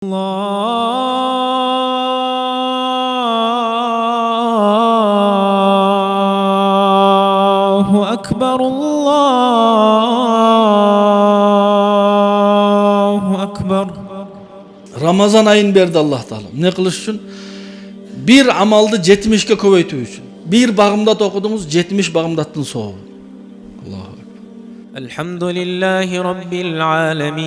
الله أكبر الله أكبر. Ramazan ayını berdi Allah Taala. Ne kılış üçün? Bir amaldı 70'ke köbeytүү üçün. Bir bağımdat okudunuz 70 bağımdattın soğuğu. Allahu Ekber. Elhamdülillahi Rabbil alemin.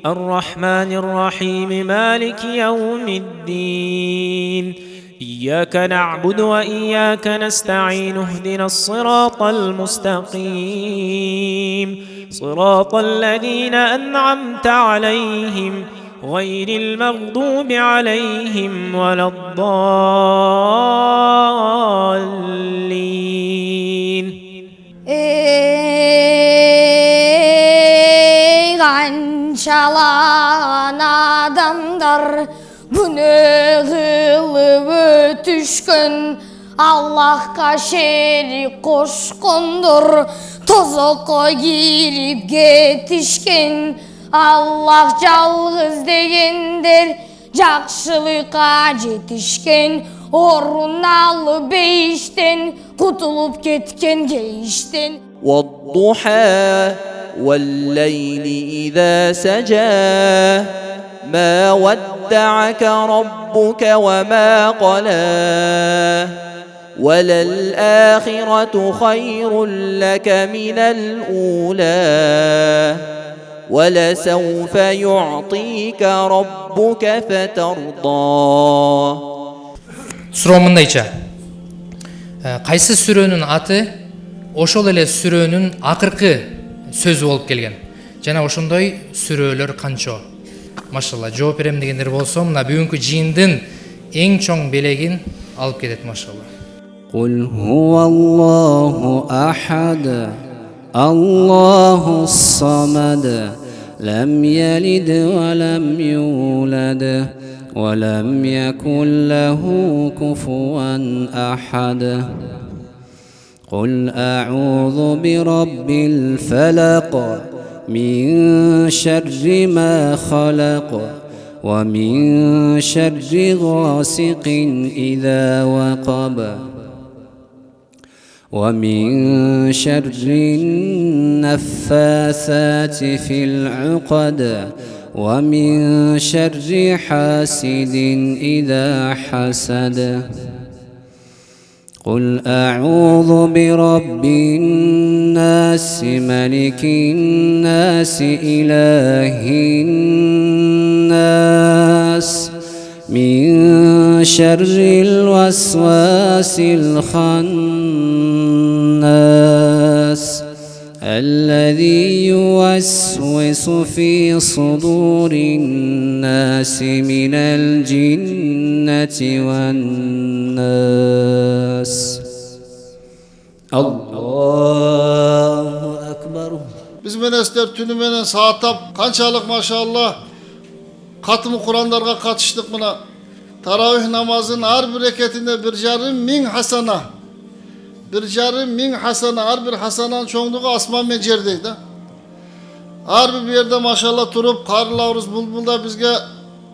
Errahmanirrahim. Maliki yevmiddin. İyyâke na'budu ve iyyâke nesta'in. Ihdinas sıratal mustakîm. Sıratallezîne en'amte aleyhim. Gayril mağdubi aleyhim veleddallin. Ey kançalan adamlar, günahılıp ötüşkün, Allah'a şerik koşkundur, tozakka girip getişken. Allah жалғыз дегендер жақшылыққа жетішкен, орын алып бейіштен, құтылып кеткен кейіштен. والضحى والليل إذا سجى ما ودعك ربك وما قلى وللآخرة خير لك من الأولى ولسوف يعطيك ربك فترضى. Суроо мындайча. Кайсы сүрөнүн аты ошол эле сүрөнүн акыркы сөзү болуп келген. Жана ошондой сүрөлөр канчо? Машалла, жооп берем дегендер болсо, мына бүгүнкү жыйындын эң чоң белегин алып кетет, машалла. قل هو الله أحد الله الصمد لم يلد ولم يولد ولم يكن له كفوا أحد قل أعوذ برب الفلق من شر ما خلق ومن شر غاسق إذا وقب ومن شر النفاثات في العقد ومن شر حاسد إذا حسد قل أعوذ برب الناس ملك الناس إله الناس من شر الوسواس الخناس الذي يوسوس في صدور الناس من الجنة والناس. الله أكبر. Biz menester tünü menen saatap kançalık maşallah katımı Kur'anlarga katıştık buna. Taravih namazın her bir reketinde 1,5 hasana. 1,5 hasana, her bir hasananın çoğunluğu asman men jerdeydi. Her bir yerde maşallah turup karılarız bulbulda bizge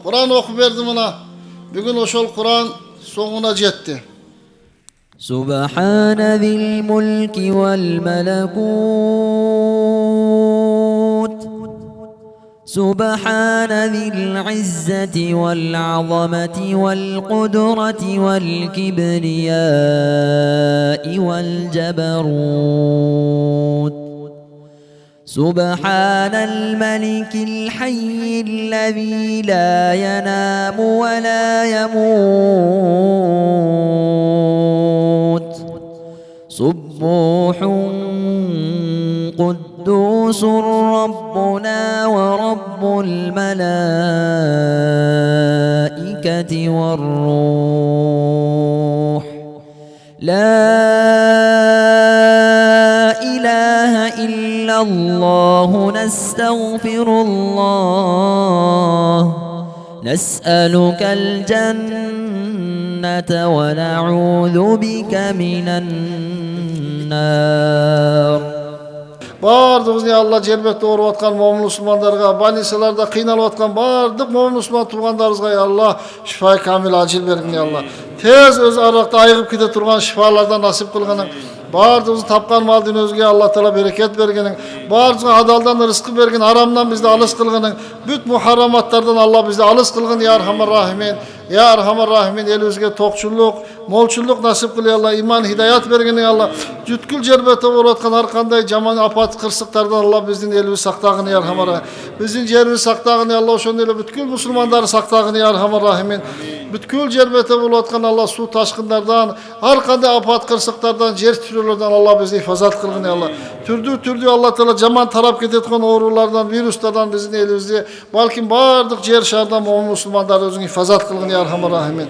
Kur'an oku berdi buna. Bugün oşol Kur'an sonuna jetti. سبحان ذي الملك والملكوت سبحان ذي العزة والعظمة والقدرة والكبرياء والجبروت سبحان الملك الحي الذي لا ينام ولا يموت سبوح قدوس ربنا ورب الملائكة والروح لا إله إلا الله نستغفر الله نسألك الجنة ونعوذ بك من النار. Бардығыз не Алла жербетте ооруп аткан момун мусулмандарга, больницаларда кыйналып аткан бардык момун мусулман туугандарыбызга Алла шифа камил ажил бергин Алла. Тез өз аракта айыгып кете турган шифалардан насип кылгының. Бардығызды тапқан мал дүниеңізге Алла Таала берекет бергенің, бардығызға адалдан рызқы берген, арамнан бізді алыс қылғының, бүт мұхарраматтардан Алла бізді алыс қылғын, я архамар рахимин, я архамар рахимин, елімізге тоқшылық, молчылық насип қыл, Алла, иман, хидаят бергенің, Алла, жүткіл жербетте болып атқан арқандай жаман апат қырсықтардан Алла біздің еліміз сақтағын, я архамар рахимин, біздің жеріміз сақтағын, Алла, ошондой эле бүткүл мұсылмандары сақтағын, я архамар рахимин, бүткүл жербетте болып атқан Алла су ташқындардан, арқандай апат қырсықтардан, жер тирөөлөрдөн Алла бизди хифазат кылгын, Алла. Түрдүү Алла Таала жаман тарап кететкөн оорулардан, вирустардан биздин элибизди, балким бардык жер шаардан момун мусулмандарды өзүң хифазат кылгын, я архамар рахимин.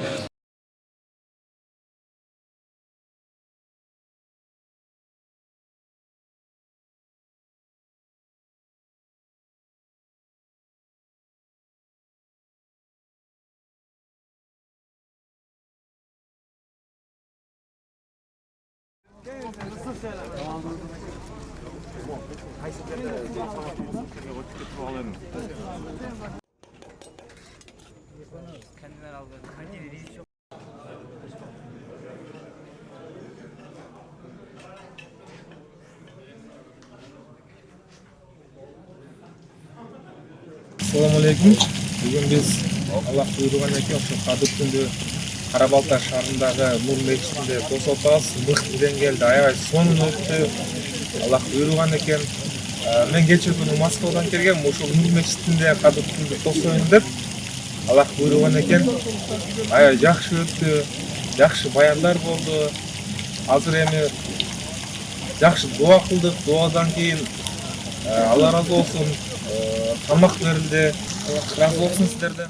Assalamu alaikum. Bugün biz Allah buyurgan eкен ошо Кадыр түндө Карабалта шаарындагы Нур мечитинде тосотабыз. Мыктыдан келди, аябай сонун өттү. Allah buyurgan eкен. Мен кечээ күнү Москвадан келгем, ошол Нур мечитинде Кадыр түндө тосоюн деп. Allah buyurgan eкен. Аябай жакшы өттү. Жакшы баяндар болду. Азыр эми жакшы дуа кылдык. Дуадан кийин Алла разы болсун. Тамак берилди. Разы болсун сиздерден.